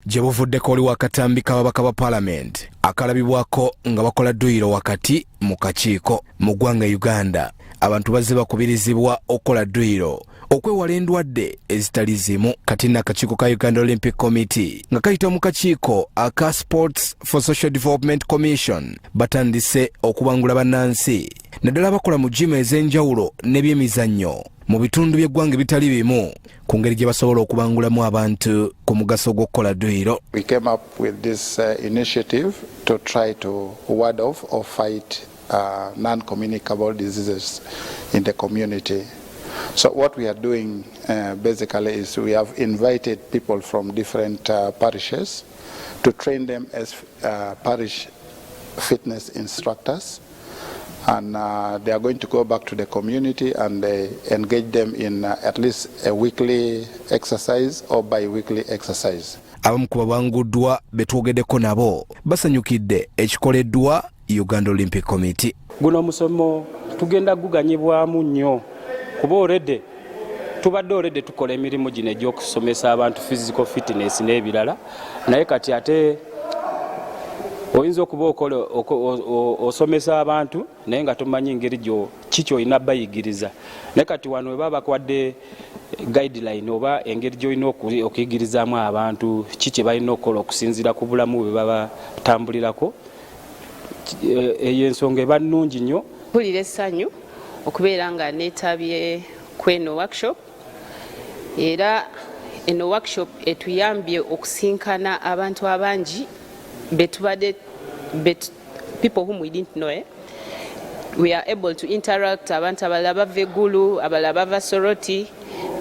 gye buvuddeko oli wakatambi kababaka ba Parliament akalabibwako nga bakola dduyiro wakati mu kakiiko mu ggwanga Uganda. Abantu bazze bakubirizibwa okukola dduyiro okwewala endwadde ezitali zimu. Kati n'akakiiko ka Uganda Olympic Committee nga kayita mu kakiiko aka Sports for Social Development Commission batandise okubangula bannansi naddala abakola mu gym ez'enjawulo n'ebyemizannyo mu bitundu by'eggwanga bitali bimu ku ngeri gye basobola okubangulamu abantu ku mugaso gw'okukola dduyiro. We came up with this initiative to try to ward off or fight non-communicable diseases in the community. So what we are doing basically is we have invited people from different parishes to train them as parish fitness instructors, and they are going to go back to the community and engage them in at least a weekly exercise or bi-weekly exercise. Abamu ku babanguddwa betwogeddeko nabo basanyukidde ekikoleddwa Uganda Olympic Committee. Guno musomo tugenda guganyibwamu nnyo kuba tubadde tukola emirimu gino egy'okusomesa abantu physical fitness n'ebirala, naye kati ate oyinza okuba osomesa abantu naye nga tomanyi engeri kiki olina bayigiriza. Naye kati wano we baba bakwadde guideline oba engeri gy'olina okuyigirizaamu abantu kiki balina okukola okusinziira ku bulamu bwe baba batambulirako. Eyo ensonga eba nnungi nnyo. Mpulira essanyu okubeera nga neetabye kweno workshop, era eno workshop etuyambye okusinkana abantu abangi people whom we didn't know. We are able to interact abantu abalala bava eggulu, abalala bava Soroti.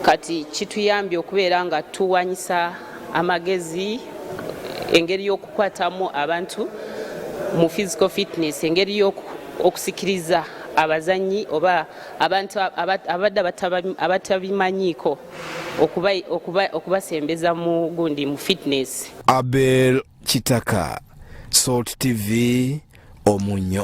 Kati kituyambye okubeera nga tuwanyisa amagezi, engeri y'okukwatamu abantu mu physical fitness, engeri y'okusikiriza abazanyi oba abantu abadde abatabimanyiiko okubasembeza mu gundi mu fitness. Abel Kitaka, Salt TV, Omunyo.